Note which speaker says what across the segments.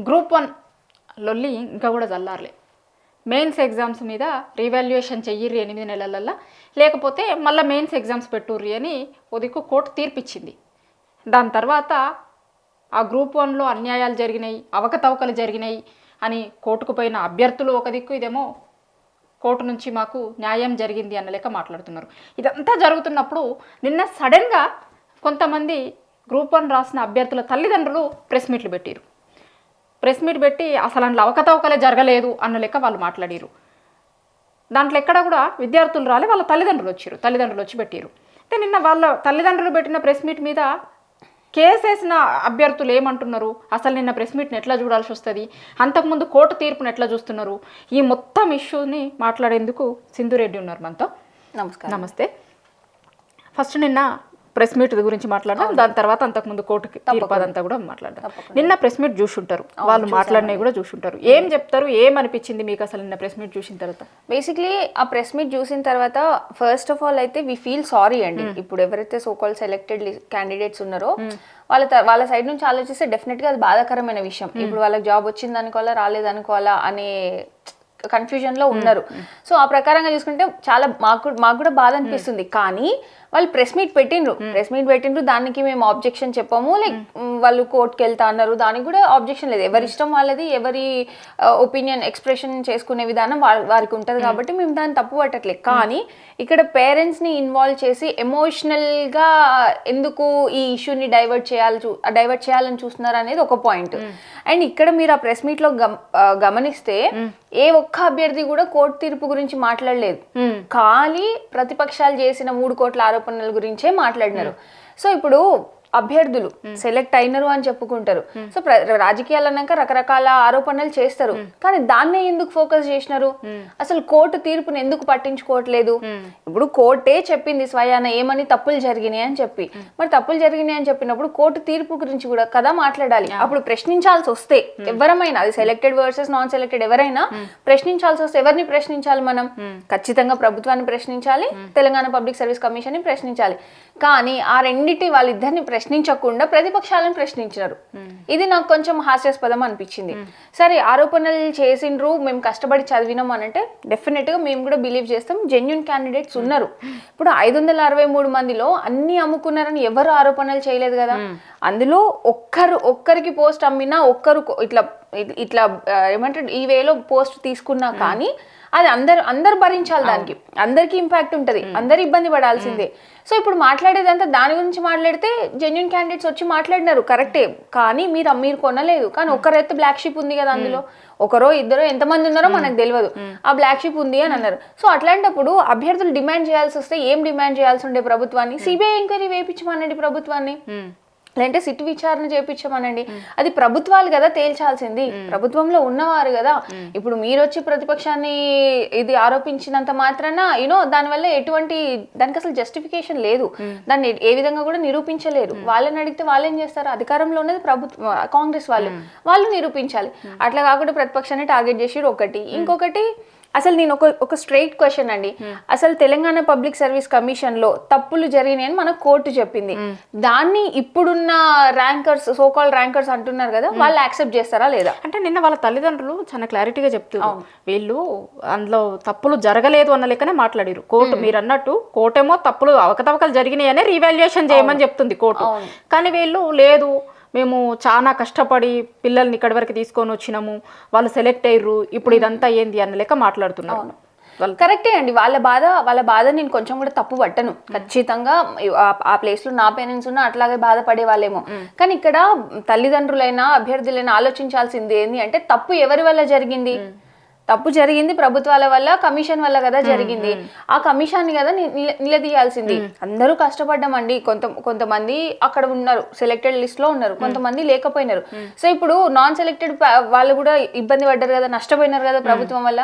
Speaker 1: Group 1 లొల్లి ఇంకా కూడా చల్లారలే. మెయిన్స్ ఎగ్జామ్స్ మీద రీవాల్యుయేషన్ చెయ్యిర్రి 8 నెలలల్లో, లేకపోతే మళ్ళీ మెయిన్స్ ఎగ్జామ్స్ పెట్టుర్రి అని ఓ దిక్కు కోర్టు తీర్పిచ్చింది. దాని తర్వాత ఆ గ్రూప్ 1లో అన్యాయాలు జరిగినాయి, అవకతవకలు జరిగినాయి అని కోర్టుకు పోయిన అభ్యర్థులు ఒక దిక్కు, ఇదేమో కోర్టు నుంచి మాకు న్యాయం జరిగింది అన్న లెక్క మాట్లాడుతున్నారు. ఇదంతా జరుగుతున్నప్పుడు నిన్న సడన్గా కొంతమంది గ్రూప్ 1 రాసిన అభ్యర్థుల తల్లిదండ్రులు ప్రెస్ మీట్లు పెట్టారు. ప్రెస్ మీట్ పెట్టి అసలు అందులో అవకతవకలే జరగలేదు అన్న లెక్క వాళ్ళు మాట్లాడారు. దాంట్లో ఎక్కడ కూడా విద్యార్థులు రాలే, వాళ్ళ తల్లిదండ్రులు వచ్చి పెట్టారు. అయితే నిన్న వాళ్ళ తల్లిదండ్రులు పెట్టిన ప్రెస్ మీట్ మీద కేసేసిన అభ్యర్థులు ఏమంటున్నారు, అసలు నిన్న ప్రెస్ మీట్ని ఎట్లా చూడాల్సి వస్తుంది, అంతకుముందు కోర్టు తీర్పును ఎట్లా చూస్తున్నారు, ఈ మొత్తం ఇష్యూని మాట్లాడేందుకు సింధురెడ్డి ఉన్నారు మనతో. నమస్తే. ఫస్ట్ నిన్న ప్రెస్ మీట్ గురించి మాట్లాడదాం, దాని తర్వాత అంతకుముందు కోర్టుకి తీర్పు అదంతా కూడా మాట్లాడదాం. నిన్న ప్రెస్ మీట్ చూసుంటారు, వాళ్ళు మాట్లాడినవి కూడా చూసుంటారు. ఏం చెప్తారు, ఏమనిపించింది మీకు అసలు నిన్న ప్రెస్ మీట్ చూసిన తర్వాత?
Speaker 2: బేసిక్లీ ఆ ప్రెస్ మీట్ చూసిన తర్వాత ఫస్ట్ ఆఫ్ ఆల్ అయితే వి ఫీల్ సారీ అండి. ఇప్పుడు ఎవరైతే సోకాల్ సెలెక్టెడ్ క్యాండిడేట్స్ ఉన్నారో వాళ్ళ సైడ్ నుంచి ఆలోచిస్తే డెఫినెట్గా అది బాధాకరమైన విషయం. ఇప్పుడు వాళ్ళకి జాబ్ వచ్చింది అనుకోవాలా రాలేదనుకోవాలా అనే కన్ఫ్యూజన్లో ఉన్నారు. సో ఆ ప్రకారంగా చూసుకుంటే చాలా మాకు కూడా బాధ అనిపిస్తుంది. కానీ వాళ్ళు ప్రెస్ మీట్ పెట్టిండ్రు, దానికి మేము ఆబ్జెక్షన్ చెప్పాము. లైక్ వాళ్ళు కోర్టుకి వెళ్తా అన్నారు, దానికి కూడా ఆబ్జెక్షన్ లేదు. ఎవరి ఇష్టం వాళ్ళది, ఎవరి ఒపీనియన్ ఎక్స్ప్రెషన్ చేసుకునే విధానం వారికి ఉంటుంది కాబట్టి మేము దాన్ని తప్పు పట్టట్లేదు. కానీ ఇక్కడ పేరెంట్స్ని ఇన్వాల్వ్ చేసి ఎమోషనల్గా ఎందుకు ఈ ఇష్యూని డైవర్ట్ చేయాలని చూస్తున్నారు అనేది ఒక పాయింట్. అండ్ ఇక్కడ మీరు ఆ ప్రెస్ మీట్లో గమనిస్తే ఏ ఒక్క అభ్యర్థి కూడా కోర్టు తీర్పు గురించి మాట్లాడలేదు. ఖాళీ ప్రతిపక్షాలు చేసిన 3 కోట్ల ఆరోపణల గురించే మాట్లాడినారు. సో ఇప్పుడు అభ్యర్థులు సెలెక్ట్ అయినరు అని చెప్పుకుంటారు. సో రాజకీయాలు అన్నాక రకరకాల ఆరోపణలు చేస్తారు, కానీ దాన్నే ఎందుకు ఫోకస్ చేసినారు? అసలు కోర్టు తీర్పుని ఎందుకు పట్టించుకోవట్లేదు? ఇప్పుడు కోర్టే చెప్పింది స్వయాన ఏమని తప్పులు జరిగినాయి అని చెప్పి, మరి తప్పులు జరిగినాయి అని చెప్పినప్పుడు కోర్టు తీర్పు గురించి కూడా కదా మాట్లాడాలి. అప్పుడు ప్రశ్నించాల్సి వస్తే ఎవరమైనా, అది సెలెక్టెడ్ వర్సెస్ నాన్ సెలెక్టెడ్ ఎవరైనా ప్రశ్నించాల్సి వస్తే ఎవరిని ప్రశ్నించాలి? మనం ఖచ్చితంగా ప్రభుత్వాన్ని ప్రశ్నించాలి, తెలంగాణ పబ్లిక్ సర్వీస్ కమిషన్ ని ప్రశ్నించాలి. కానీ ఆ రెండింటి వాళ్ళిద్దరిని ప్రశ్నించకుండా ప్రతిపక్షాలను ప్రశ్నించినారు. ఇది నాకు కొంచెం హాస్యాస్పదం అనిపించింది. సరే, ఆరోపణలు చేసిండ్రు, మేము కష్టపడి చదివినాం అని అంటే డెఫినెట్ గా మేము కూడా బిలీవ్ చేస్తాం, జెన్యూన్ క్యాండిడేట్స్ ఉన్నారు. ఇప్పుడు 563 మందిలో అన్ని అమ్ముకున్నారని ఎవరు ఆరోపణలు చేయలేదు కదా. అందులో ఒక్కరికి పోస్ట్ అమ్మినా, ఒక్కరు ఇట్లా ఏమంటారు ఈ వేలో పోస్ట్ తీసుకున్నా కానీ అది అందరు భరించాలి, దానికి అందరికి ఇంపాక్ట్ ఉంటుంది, అందరు ఇబ్బంది పడాల్సిందే. సో ఇప్పుడు మాట్లాడేదంతా దాని గురించి మాట్లాడితే జెన్యూన్ క్యాండిడేట్స్ వచ్చి మాట్లాడినారు, కరెక్టే. కానీ మీరు కొనలేదు. కానీ ఒక్కరైతే బ్లాక్ షీప్ ఉంది కదా, అందులో ఒకరో ఇద్దరో ఎంతమంది ఉన్నారో మనకు తెలియదు, ఆ బ్లాక్ షీప్ ఉంది అని అన్నారు. సో అట్లాంటప్పుడు అభ్యర్థులు డిమాండ్ చేయాల్సి వస్తే ఏం డిమాండ్ చేయాల్సి ఉండే ప్రభుత్వాన్ని? సిబిఐ ఎంక్వైరీ వేయించమనండి ప్రభుత్వాన్ని, లేదంటే సిట్ విచారణ చేయించమనండి. అది ప్రభుత్వాలు కదా తేల్చాల్సింది, ప్రభుత్వంలో ఉన్నవారు కదా. ఇప్పుడు మీరు వచ్చి ప్రతిపక్షాన్ని ఇది ఆరోపించినంత మాత్రాన దానివల్ల దానికి అసలు జస్టిఫికేషన్ లేదు, దాన్ని ఏ విధంగా కూడా నిరూపించలేరు. వాళ్ళని అడిగితే వాళ్ళు ఏం చేస్తారు? అధికారంలో ఉన్నది కాంగ్రెస్ వాళ్ళు నిరూపించాలి. అట్లా కాకుండా ప్రతిపక్షాన్ని టార్గెట్ చేసి ఒకటి. ఇంకొకటి, అసలు నేను ఒక స్ట్రైట్ క్వశ్చన్ అండి, అసలు తెలంగాణ పబ్లిక్ సర్వీస్ కమిషన్ లో తప్పులు జరిగినాయని మనకు కోర్టు చెప్పింది. దాన్ని ఇప్పుడున్న ర్యాంకర్స్, సోకాల్ ర్యాంకర్స్ అంటున్నారు కదా, వాళ్ళు యాక్సెప్ట్ చేస్తారా లేదా?
Speaker 1: అంటే నిన్న వాళ్ళ తల్లిదండ్రులు చాలా క్లారిటీగా చెప్తున్నారు, వీళ్ళు అందులో తప్పులు జరగలేదు అన్న లెక్కనే మాట్లాడారు. కోర్టు మీరు అన్నట్టు కోర్టేమో తప్పులు అవకతవకలు జరిగినాయనే రీవాల్యుయేషన్ చేయమని చెప్తుంది కోర్టు. కానీ వీళ్ళు లేదు, మేము చాలా కష్టపడి పిల్లల్ని ఇక్కడి వరకు తీసుకొని వచ్చినాము, వాళ్ళు సెలెక్ట్ అయ్యారు, ఇప్పుడు ఇదంతా ఏంది అన్న లెక్క మాట్లాడుతున్నారు.
Speaker 2: కరెక్టే అండి, వాళ్ళ బాధ నేను కొంచెం కూడా తప్పు పట్టను. ఖచ్చితంగా ఆ ప్లేస్ లో నా పేరెంట్స్ ఉన్నా అట్లాగే బాధపడే వాళ్ళేమో. కానీ ఇక్కడ తల్లిదండ్రులైనా అభ్యర్థులైనా ఆలోచించాల్సింది ఏంటి అంటే, తప్పు ఎవరి వల్ల జరిగింది? తప్పు జరిగింది ప్రభుత్వాల వల్ల, కమిషన్ వల్ల కదా జరిగింది. ఆ కమిషన్ కదా నిలదీయాల్సింది. అందరూ కష్టపడ్డామండి, కొంతమంది అక్కడ ఉన్నారు, సెలెక్టెడ్ లిస్ట్ లో ఉన్నారు, కొంతమంది లేకపోయినారు. సో ఇప్పుడు నాన్ సెలెక్టెడ్ వాళ్ళు కూడా ఇబ్బంది పడ్డారు కదా, నష్టపోయినారు కదా ప్రభుత్వం వల్ల.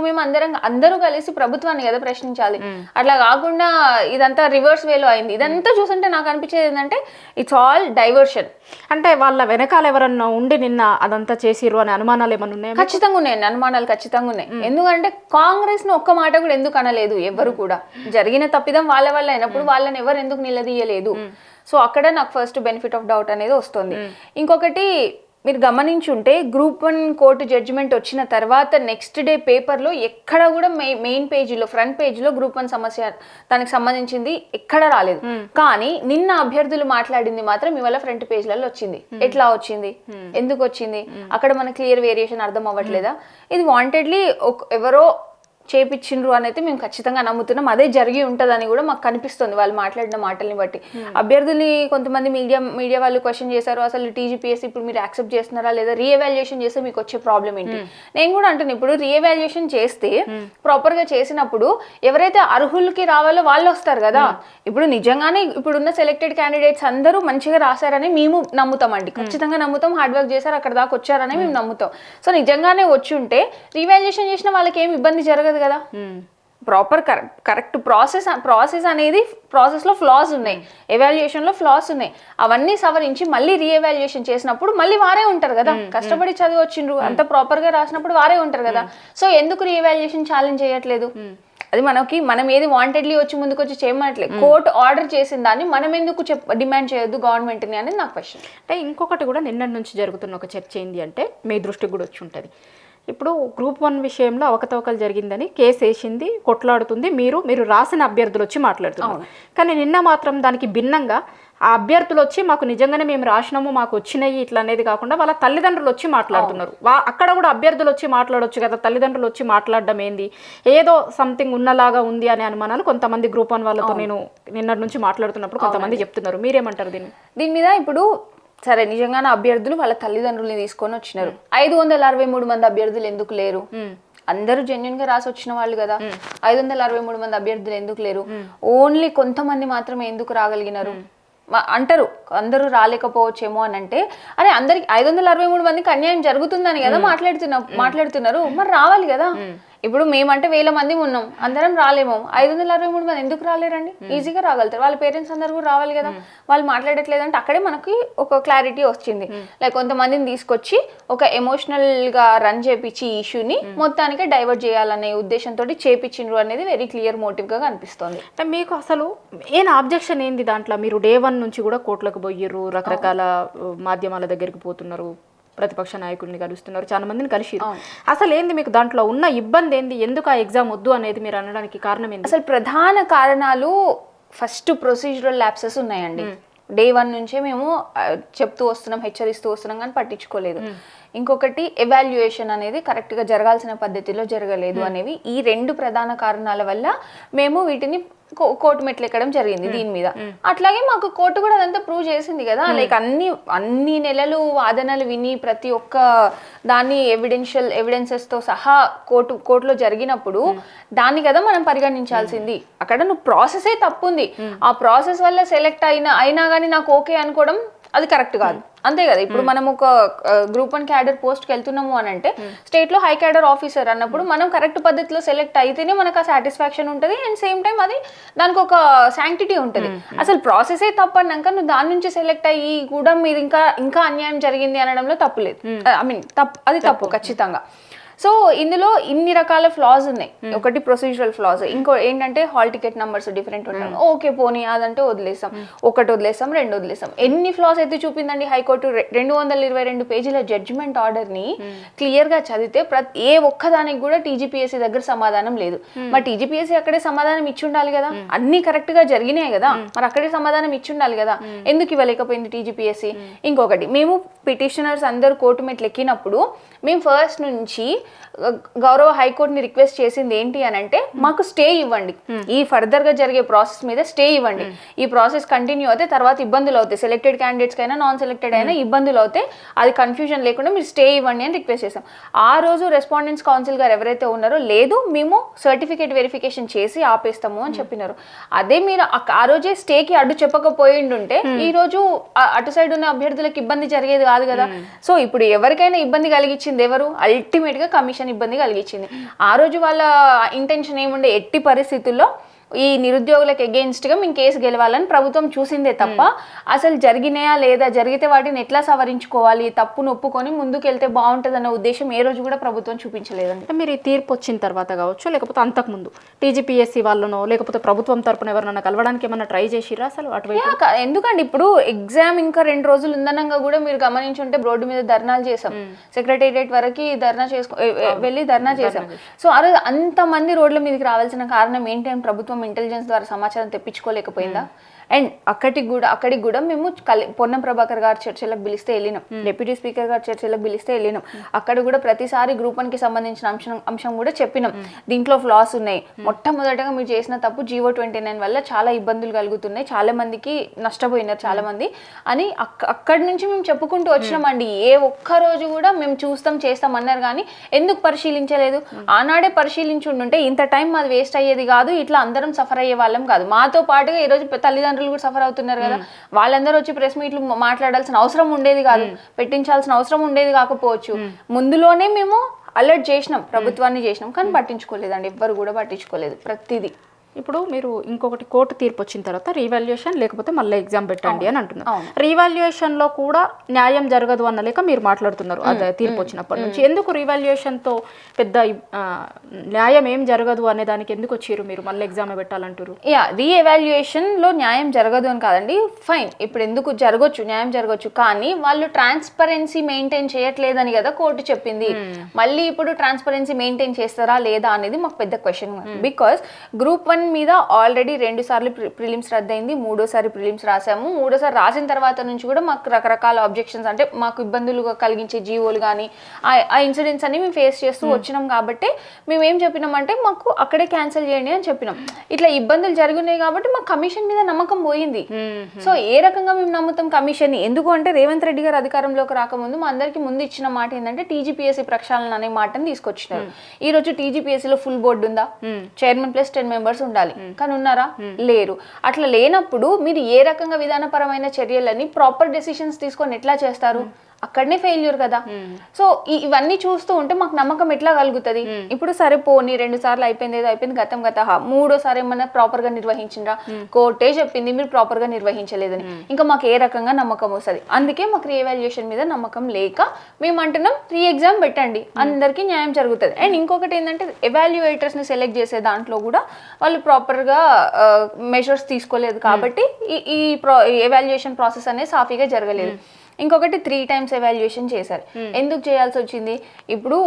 Speaker 2: మేము అందరూ కలిసి ప్రభుత్వాన్ని కదా ప్రశ్నించాలి. అట్లా కాకుండా ఇదంతా రివర్స్ వేలో అయింది. ఇదంతా చూస్తుంటే నాకు అనిపించేది ఏంటంటే ఇట్స్ ఆల్ డైవర్షన్.
Speaker 1: అంటే వాళ్ళ వెనకాల ఎవరన్నా ఉండి నిన్న అదంతా చేసిరు అనే అనుమానాలు ఏమన్నా ఉన్నాయా?
Speaker 2: ఖచ్చితంగా ఉన్నాయండి, అనుమానాలు ఖచ్చితంగా ఉన్నాయి. ఎందుకంటే కాంగ్రెస్ ను ఒక్క మాట కూడా ఎందుకు అనలేదు ఎవరు కూడా? జరిగిన తప్పిదం వాళ్ళ వల్ల అయినప్పుడు వాళ్ళని ఎవరు ఎందుకు నిలదీయలేదు? సో అక్కడ నాకు ఫస్ట్ బెనిఫిట్ ఆఫ్ డౌట్ అనేది వస్తుంది. ఇంకొకటి, మీరు గమనించుంటే గ్రూప్ 1 కోర్టు జడ్జిమెంట్ వచ్చిన తర్వాత నెక్స్ట్ డే పేపర్లో ఎక్కడ కూడా మెయిన్ పేజీలో ఫ్రంట్ పేజీలో గ్రూప్ 1 సమస్య దానికి సంబంధించింది ఎక్కడ రాలేదు. కానీ నిన్న అభ్యర్థులు మాట్లాడింది మాత్రం ఇవాళ ఫ్రంట్ పేజీలలో వచ్చింది. ఎట్లా వచ్చింది, ఎందుకు వచ్చింది, అక్కడ మన క్లియర్ వేరియేషన్ అర్థం అవ్వట్లేదా? ఇది వాంటెడ్లీ ఎవరో చేపించిండ్రు అని అయితే మేము ఖచ్చితంగా నమ్ముతున్నాం. అదే జరిగి ఉంటుందని కూడా మాకు కనిపిస్తుంది వాళ్ళు మాట్లాడిన మాటల్ని బట్టి. అభ్యర్థుల్ని కొంతమంది మీడియా వాళ్ళు క్వశ్చన్ చేశారు, అసలు టీజీపీఎస్సీ ఇప్పుడు మీరు యాక్సెప్ట్ చేస్తున్నారా లేదా, రీఎవాల్యుయేషన్ చేస్తే మీకు వచ్చే ప్రాబ్లం ఏంటి. నేను కూడా అంటున్నాను, ఇప్పుడు రీఎవాల్యుయేషన్ చేస్తే ప్రాపర్గా చేసినప్పుడు ఎవరైతే అర్హులకి రావాలో వాళ్ళు వస్తారు కదా. ఇప్పుడు నిజంగానే ఇప్పుడున్న సెలెక్టెడ్ క్యాండిడేట్స్ అందరూ మంచిగా రాశారని మేము నమ్ముతామండి, ఖచ్చితంగా నమ్ముతాం. హార్డ్ వర్క్ చేశారు, అక్కడ దాకా వచ్చారని మేము నమ్ముతాం. సో నిజంగానే వచ్చి ఉంటే రీవాల్యుయేషన్ చేసిన వాళ్ళకి ఏమి ఇబ్బంది జరగదు కదా. ప్రాపర్ కరెక్ట్ ప్రాసెస్ అనేది ప్రాసెస్లో ఫ్లాస్ ఉన్నాయి, ఎవాల్యుయేషన్లో ఫ్లాస్ ఉన్నాయి. అవన్నీ సవరించి మళ్ళీ రీఎవాల్యుయేషన్ చేసినప్పుడు మళ్ళీ వారే ఉంటారు కదా, కష్టపడి చదివి వచ్చిండ్రు అంత ప్రాపర్గా రాసినప్పుడు వారే ఉంటారు కదా. సో ఎందుకు రీఎవాల్యుయేషన్ ఛాలెంజ్ చేయట్లేదు? అది మనం ఏది వాంటెడ్లీ వచ్చి ముందుకు వచ్చి చేయమనట్లేదు. కోర్టు ఆర్డర్ చేసిన దాన్ని మనం ఎందుకు డిమాండ్ చేయొద్దు గవర్నమెంట్ని అనేది నా క్వశ్చన్.
Speaker 1: అంటే ఇంకొకటి కూడా నిన్నటి నుంచి జరుగుతున్న ఒక చర్చ ఏంటి అంటే మీ దృష్టికి కూడా వచ్చి ఉంటుంది. ఇప్పుడు గ్రూప్ 1 విషయంలో అవకతవకలు జరిగిందని కేసు వేసింది, కొట్లాడుతుంది, మీరు రాసిన అభ్యర్థులు వచ్చి మాట్లాడుతున్నారు. కానీ నిన్న మాత్రం దానికి భిన్నంగా ఆ అభ్యర్థులు వచ్చి మాకు నిజంగానే మేము రాసినాము, మాకు వచ్చినాయి ఇట్లా అనేది కాకుండా వాళ్ళ తల్లిదండ్రులు వచ్చి మాట్లాడుతున్నారు. అక్కడ కూడా అభ్యర్థులు వచ్చి మాట్లాడొచ్చు కదా, తల్లిదండ్రులు వచ్చి మాట్లాడడం ఏంది, ఏదో సంథింగ్ ఉన్నలాగా ఉంది అనే అనుమానాలు కొంతమంది గ్రూప్ 1 వాళ్ళతో నేను నిన్నటి నుంచి మాట్లాడుతున్నప్పుడు కొంతమంది చెప్తున్నారు. మీరేమంటారు దీని
Speaker 2: మీద? ఇప్పుడు సరే, నిజంగానే అభ్యర్థులు వాళ్ళ తల్లిదండ్రుల్ని తీసుకొని వచ్చినారు. 563 మంది అభ్యర్థులు ఎందుకు లేరు? అందరూ జెన్యున్ గా రాసి వచ్చిన వాళ్ళు కదా. 563 మంది అభ్యర్థులు ఎందుకు లేరు? ఓన్లీ కొంతమంది మాత్రమే ఎందుకు రాగలిగినారు అంటారు. అందరూ రాలేకపోవచ్చేమో అని అంటే, అరే అందరికి 563 మందికి అన్యాయం జరుగుతుందని కదా మాట్లాడుతున్నారు. మరి రావాలి కదా. ఇప్పుడు మేమంటే 1000 మంది ఉన్నాం, అందరం రాలేమో. 563 మంది ఎందుకు రాలేరండి? ఈజీగా రాగలుగుతారు. వాళ్ళ పేరెంట్స్ అందరూ కూడా రావాలి కదా. వాళ్ళు మాట్లాడట్లేదంటే అక్కడే మనకి ఒక క్లారిటీ వచ్చింది. లైక్ కొంతమందిని తీసుకొచ్చి ఒక ఎమోషనల్ గా రన్ చేపించి ఇష్యూని మొత్తానికి డైవర్ట్ చేయాలనే ఉద్దేశంతో చేపించిండ్రు అనేది వెరీ క్లియర్ మోటివ్ గా కనిపిస్తుంది.
Speaker 1: అంటే మీకు అసలు మెయిన్ ఆబ్జెక్షన్ ఏంది దాంట్లో? మీరు డే 1 నుంచి కూడా కోర్టులకు పోయిర్రు, రకరకాల మాధ్యమాల దగ్గరికి పోతున్నారు, ప్రతిపక్ష నాయకుల్ని కలుస్తున్నారు, చాలా మందిని కలిసి. అసలు ఏంది మీకు దాంట్లో ఉన్న ఇబ్బంది ఏంది? ఎందుకు ఆ ఎగ్జామ్ వద్దు అనేది మీరు అనడానికి కారణం ఏంటి?
Speaker 2: అసలు ప్రధాన కారణాలు ఫస్ట్ ప్రొసీజరల్ ల్యాప్సెస్ ఉన్నాయండి. డే 1 నుంచే మేము చెప్తూ వస్తున్నాం, హెచ్చరిస్తూ వస్తున్నాం, కానీ పట్టించుకోలేదు. ఇంకొకటి ఎవాల్యుయేషన్ అనేది కరెక్ట్గా జరగాల్సిన పద్ధతిలో జరగలేదు అనేవి. ఈ 2 ప్రధాన కారణాల వల్ల మేము వీటిని కోర్టు మెట్లు ఎక్కడం జరిగింది దీని మీద. అట్లాగే మాకు కోర్టు కూడా అదంతా ప్రూవ్ చేసింది కదా. లైక్ అన్ని నెలలు వాదనలు విని ప్రతి ఒక్క దాన్ని ఎవిడెన్సెస్తో సహా కోర్టులో జరిగినప్పుడు దాన్ని కదా మనం పరిగణించాల్సింది. అక్కడ నువ్వు ప్రాసెసే తప్పుంది, ఆ ప్రాసెస్ వల్ల సెలెక్ట్ అయినా కానీ నాకు ఓకే అనుకోవడం అది కరెక్ట్ కాదు. అంతే కదా. ఇప్పుడు మనం ఒక గ్రూప్ 1 క్యాడర్ పోస్ట్కి వెళ్తున్నాము అని అంటే స్టేట్లో హై క్యాడర్ ఆఫీసర్ అన్నప్పుడు మనం కరెక్ట్ పద్ధతిలో సెలెక్ట్ అయితేనే మనకు ఆ సాటిస్ఫాక్షన్ ఉంటుంది. అండ్ సేమ్ టైం అది దానికి ఒక శాంక్టిటీ ఉంటుంది. అసలు ప్రాసెసే తప్పన్నాక నువ్వు దాని నుంచి సెలెక్ట్ అయ్యి కూడా మీరు ఇంకా అన్యాయం జరిగింది అనడంలో తప్పు లేదు. ఐ మీన్ అది తప్పు ఖచ్చితంగా. సో ఇందులో ఇన్ని రకాల ఫ్లాస్ ఉన్నాయి. ఒకటి ప్రొసీజరల్ ఫ్లాస్, ఇంకో ఏంటంటే హాల్ టికెట్ నంబర్స్ డిఫరెంట్ ఉంటాయి. ఓకే పోనీ అదంటే వదిలేసాం, ఒకటి వదిలేసాం, 2 వదిలేసాం. ఎన్ని ఫ్లాస్ అయితే చూపిందండి హైకోర్టు. 222 పేజీల జడ్జిమెంట్ ఆర్డర్ ని క్లియర్ గా చదివితే ఏ ఒక్కదానికి కూడా టీజీపీఎస్సీ దగ్గర సమాధానం లేదు. మరి టీజీపీఎస్సీ అక్కడే సమాధానం ఇచ్చి ఉండాలి కదా, అన్ని కరెక్ట్ గా జరిగినాయి కదా, మరి అక్కడే సమాధానం ఇచ్చి ఉండాలి కదా, ఎందుకు ఇవ్వలేకపోయింది టీజీపీఎస్సీ? ఇంకొకటి, మేము పిటిషనర్స్ అందరూ కోర్టు మెట్లు ఎక్కినప్పుడు మేము ఫస్ట్ నుంచి గౌరవ హైకోర్టుని రిక్వెస్ట్ చేసింది ఏంటి అని అంటే, మాకు స్టే ఇవ్వండి, ఈ ఫర్దర్ గా జరిగే ప్రాసెస్ మీద స్టే ఇవ్వండి. ఈ ప్రాసెస్ కంటిన్యూ అయితే తర్వాత ఇబ్బందులు అవుతాయి, సెలెక్టెడ్ క్యాండిడేట్స్ కైనా నాన్ సెలెక్టెడ్ అయినా ఇబ్బందులు అవుతాయి, అది కన్ఫ్యూజన్ లేకుండా మీరు స్టే ఇవ్వండి అని రిక్వెస్ట్ చేసాం. ఆ రోజు రెస్పాండెంట్స్ కౌన్సిల్ గారు ఎవరైతే ఉన్నారో, లేదు మేము సర్టిఫికేట్ వెరిఫికేషన్ చేసి ఆపేస్తాము అని చెప్పినారు. అదే మీరు ఆ రోజే స్టేకి అడ్డు చెప్పకపోయిండుంటే ఈ రోజు అటు సైడ్ ఉన్న అభ్యర్థులకు ఇబ్బంది జరిగేది కాదు కదా. సో ఇప్పుడు ఎవరికైనా ఇబ్బంది కలిగించింది ఎవరు? అల్టిమేట్ గా కమిషన్ ఇబ్బంది కలిగించింది. ఆ రోజు వాళ్ళ ఇంటెన్షన్ ఏముండే, ఎట్టి పరిస్థితుల్లో ఈ నిరుద్యోగులకు against గా మేము కేసు గెలవాలని ప్రభుత్వం చూసిందే తప్ప అసలు జరిగినాయా లేదా, జరిగితే వాటిని ఎట్లా సవరించుకోవాలి, తప్పును ఒప్పుకొని ముందుకెళ్తే బాగుంటుంది అన్న ఉద్దేశం ఏ రోజు కూడా ప్రభుత్వం చూపించలేదండి.
Speaker 1: మీరు ఈ తీర్పు వచ్చిన తర్వాత కావచ్చు, లేకపోతే అంతకుముందు టీజీపీఎస్సీ వాళ్ళనో లేకపోతే ప్రభుత్వం తరపున ఎవరైనా కలవడానికి ఏమన్నా ట్రై చేసిరా అసలు అటువైపు?
Speaker 2: ఎందుకండి ఇప్పుడు ఎగ్జామ్ ఇంకా 2 రోజులు ఉందనంగా కూడా మీరు గమనించుంటే రోడ్డు మీద ధర్నాలు చేసాం, సెక్రటేరియట్ వరకు వెళ్ళి ధర్నా చేసాం. సో ఆ రోజు అంతమంది రోడ్ల మీదకి రావాల్సిన కారణం ఏంటి అని ప్రభుత్వం ఇంటెలిజెన్స్ ద్వారా సమాచారం తెప్పించుకోలేకపోయిందా? అండ్ అక్కడికి కూడా మేము పొన్నం ప్రభాకర్ గారు చర్చలకు పిలిస్తే వెళ్ళినాం, డిప్యూటీ స్పీకర్ గారు చర్చలకు పిలిస్తే వెళ్ళినాం. అక్కడ కూడా ప్రతిసారి గ్రూప్ 1 కి సంబంధించిన అంశం కూడా చెప్పినాం, దీంట్లో ఫ్లాస్ ఉన్నాయి. మొట్టమొదటగా మీరు చేసిన తప్పు GO 29 వల్ల చాలా ఇబ్బందులు కలుగుతున్నాయి, చాలా మందికి నష్టపోయినారు చాలా మంది అని అక్కడి నుంచి మేము చెప్పుకుంటూ వచ్చినామండి. ఏ ఒక్క రోజు కూడా మేము చేస్తాం అన్నారు కానీ ఎందుకు పరిశీలించలేదు? ఆనాడే పరిశీలించి ఉండుంటే ఇంత టైం మాది వేస్ట్ అయ్యేది కాదు, ఇట్లా అందరం సఫర్ అయ్యే వాళ్ళం కాదు. మాతో పాటుగా ఈ రోజు తల్లిదండ్రులు కూడా సఫర్ అవుతున్నారు కదా, వాళ్ళందరూ వచ్చి ప్రెస్ మీట్లు మాట్లాడాల్సిన అవసరం ఉండేది కాదు, పెట్టించాల్సిన అవసరం ఉండేది కాకపోవచ్చు. ముందులోనే మేము అలర్ట్ చేసినాం, ప్రభుత్వాన్ని చేసినాం, కానీ పట్టించుకోలేదండి, ఎవ్వరు కూడా పట్టించుకోలేదు ప్రతిదీ.
Speaker 1: ఇప్పుడు మీరు ఇంకొకటి కోర్టు తీర్పు వచ్చిన తర్వాత రీవాల్యుయేషన్ లేకపోతే మళ్ళీ ఎగ్జామ్ పెట్టండి అని అంటున్నారు. రీవాల్యుయేషన్లో కూడా న్యాయం జరగదు అన్న లేక మీరు మాట్లాడుతున్నారు అదే తీర్పు వచ్చినప్పటి నుంచి. ఎందుకు రీవాల్యుయేషన్తో పెద్ద న్యాయం ఏం జరగదు అనే దానికి ఎందుకు వచ్చారు మీరు, మళ్ళీ ఎగ్జామ్ పెట్టాలంటారు?
Speaker 2: రీఎవాల్యుయేషన్లో న్యాయం జరగదు అని కాదండి, ఫైన్, ఇప్పుడు ఎందుకు జరగచ్చు, న్యాయం జరగచ్చు, కానీ వాళ్ళు ట్రాన్స్పరెన్సీ మెయింటైన్ చేయట్లేదని కదా కోర్టు చెప్పింది. మళ్ళీ ఇప్పుడు ట్రాన్స్పరెన్సీ మెయింటైన్ చేస్తారా లేదా అనేది మాకు పెద్ద క్వశ్చన్. బికాస్ గ్రూప్ 1 మీద ఆల్రెడీ 2 సార్లు ప్రిలిమ్స్ రద్దయింది, 3వ ప్రిలిమ్స్ రాసాము. 3వ రాసిన తర్వాత నుంచి కూడా మాకు రకరకాల ఆబ్జెక్షన్స్, అంటే మాకు ఇబ్బందులు కలిగించే జీవోలు కానీ ఆ ఇన్సిడెంట్స్ అన్ని మేము ఫేస్ చేస్తూ వచ్చినాం. కాబట్టి మేము ఏం చెప్పినామంటే మాకు అక్కడే క్యాన్సిల్ చేయండి అని చెప్పినాం. ఇట్లా ఇబ్బందులు జరుగున్నాయి కాబట్టి మాకు కమిషన్ మీద నమ్మకం పోయింది. సో ఏ రకంగా మేము నమ్ముతాం కమిషన్? ఎందుకు అంటే రేవంత్ రెడ్డి గారు అధికారంలోకి రాకముందు మా అందరికి ముందు ఇచ్చిన మాట ఏంటంటే టీజీపీఎస్సీ ప్రక్షాళన అనే మాటను తీసుకొచ్చినారు. ఈ రోజు టీజీపీఎస్సీలో ఫుల్ బోర్డు ఉందా? చైర్మన్ ప్లస్ 10 మెంబర్స్ ఉండాలి, కానీ ఉన్నారా? లేరు. అట్లా లేనప్పుడు మీరు ఏ రకంగా విధానపరమైన చర్యలని ప్రాపర్ డెసిషన్స్ తీసుకొని ఎట్లా చేస్తారు? అక్కడనే ఫెయిల్యూర్ కదా. సో ఇవన్నీ చూస్తూ ఉంటే మాకు నమ్మకం ఎట్లా కలుగుతుంది? ఇప్పుడు సరే పోనీ 2 సార్లు అయిపోయింది, ఏదో అయిపోయింది, గతం గత. 3వసారి ఏమన్నా ప్రాపర్ గా నిర్వహించిండ్రా? కోర్టే చెప్పింది మీరు ప్రాపర్ గా నిర్వహించలేదని. ఇంకా మాకు ఏ రకంగా నమ్మకం వస్తుంది? అందుకే మాకు రీఎవాల్యుయేషన్ మీద నమ్మకం లేక మేము అంటున్నాం రీ ఎగ్జామ్ పెట్టండి, అందరికీ న్యాయం జరుగుతుంది. అండ్ ఇంకొకటి ఏంటంటే ఎవాల్యుయేటర్స్ ని సెలెక్ట్ చేసే దాంట్లో కూడా వాళ్ళు ప్రాపర్ గా మెజర్స్ తీసుకోలేదు కాబట్టి ఈ ఎవాల్యుయేషన్ ప్రాసెస్ అనేది సాఫీగా జరగలేదు. ఇంకొకటి 3 times ఎవాల్యుయేషన్ చేశారు. ఎందుకు చేయాల్సి వచ్చింది? ఇప్పుడు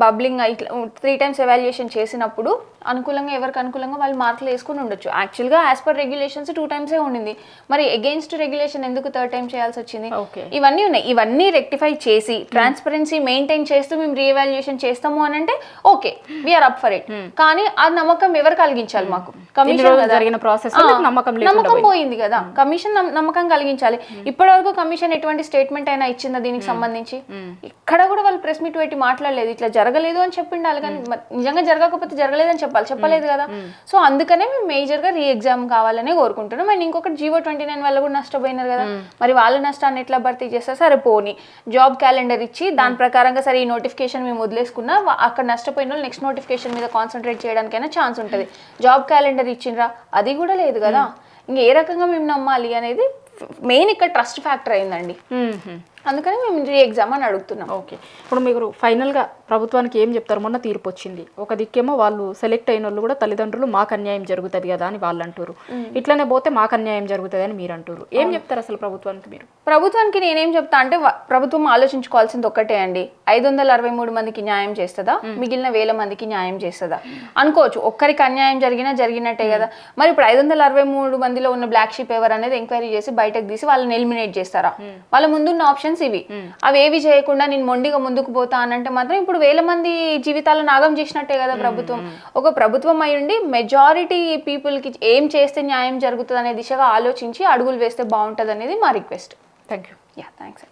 Speaker 2: బబ్లింగ్ ఇట్లా 3 times ఎవాల్యుయేషన్ చేసినప్పుడు అనుకూలంగా ఎవరికి అనుకూలంగా వాళ్ళు మార్కులు వేసుకుని ఉండొచ్చు. యాక్చువల్గా యాజ్ పర్ రెగ్యులేషన్స్ 2 times ఉండింది, మరి అగెయిన్స్ట్ రెగ్యులేషన్ ఎందుకు 3rd time చేయాల్సి వచ్చింది? ఇవన్నీ ఉన్నాయి. ఇవన్నీ రెక్టిఫై చేసి ట్రాన్స్పరెన్సీ మెయింటైన్ చేస్తూ మేము రీఎవాల్యుయేషన్ చేస్తాము అని అంటే okay, we are up for it. కానీ ఆ నమ్మకం ఎవరు కలిగించాలి? మాకు కమిషన్ జరిగిన ప్రాసెస్ నమ్మకం పోయింది కదా, కమిషన్ నమ్మకం కలిగించాలి. ఇప్పటి వరకు కమిషన్ ఎటువంటి స్టేట్మెంట్ అయినా ఇచ్చిందా దీనికి సంబంధించి? ఇక్కడ కూడా వాళ్ళు ప్రెస్ మీట్ పెట్టి మాట్లాడలేదు, ఇట్లా జరగలేదు అని చెప్పిండాలి, కానీ నిజంగా జరగకపోతే జరగలేదని చెప్పలేదు కదా. సో అందుకనే మేము మేజర్ గా రీ ఎగ్జామ్ కావాలనే కోరుకుంటున్నాం. అండ్ ఇంకొకటి GO 29 వల్ల కూడా నష్టపోయినారు కదా, మరి వాళ్ళ నష్టాన్ని ఎట్లా భర్తీ చేస్తారు? సరే పోనీ జాబ్ క్యాలెండర్ ఇచ్చి దాని ప్రకారంగా సరే ఈ నోటిఫికేషన్ మేము వదిలేసుకున్నా అక్కడ నష్టపోయిన వాళ్ళు నెక్స్ట్ నోటిఫికేషన్ మీద కాన్సన్ట్రేట్ చేయడానికైనా ఛాన్స్ ఉంటుంది. జాబ్ క్యాలెండర్ ఇచ్చిండ్రా? అది కూడా లేదు కదా. ఇంకా ఏ రకంగా మేము నమ్మాలి అనేది మెయిన్ ఇక్కడ ట్రస్ట్ ఫ్యాక్టర్ అయిందండి. అందుకని మేము రీ ఎగ్జామ్ అని అడుగుతున్నాం.
Speaker 1: ఓకే, ఇప్పుడు మీరు ఫైనల్గా ప్రభుత్వానికి ఏం చెప్తారు? మొన్న తీర్పు వచ్చింది, ఒక దిక్కేమో వాళ్ళు సెలెక్ట్ అయిన వాళ్ళు కూడా తల్లిదండ్రులు మాకు అన్యాయం జరుగుతుంది కదా అని వాళ్ళు అంటారు, ఇట్లనే పోతే మాకు అన్యాయం జరుగుతుంది అని మీరు అంటారు. ఏం చెప్తారు అసలు ప్రభుత్వానికి మీరు?
Speaker 2: ప్రభుత్వానికి నేనేం చెప్తా అంటే ప్రభుత్వం ఆలోచించుకోవాల్సింది ఒక్కటే అండి, 563 మందికి న్యాయం చేస్తుందా, మిగిలిన 1000 మందికి న్యాయం చేస్తుందా అనుకోవచ్చు. ఒక్కరికి అన్యాయం జరిగినట్టే కదా. మరి ఇప్పుడు 563 మందిలో ఉన్న బ్లాక్ షీప్ ఎవరు అనేది ఎంక్వైరీ చేసి బయటకు తీసి వాళ్ళని ఎలిమినేట్ చేస్తారా? వాళ్ళ ముందున్న ఆప్షన్స్ ఇవి. అవి ఏవి చేయకుండా నేను మొండిగా ముందుకు పోతా అనంటే మాత్రం ఇప్పుడు 1000 మంది జీవితాలను నాగం చేసినట్టే కదా ప్రభుత్వం. ఒక ప్రభుత్వం అయి ఉండి మెజారిటీ పీపుల్ కి ఏం చేస్తే న్యాయం జరుగుతుంది అనే దిశగా ఆలోచించి అడుగులు వేస్తే బాగుంటుంది అనేది మా రిక్వెస్ట్.
Speaker 1: Thank you.
Speaker 2: థ్యాంక్స్.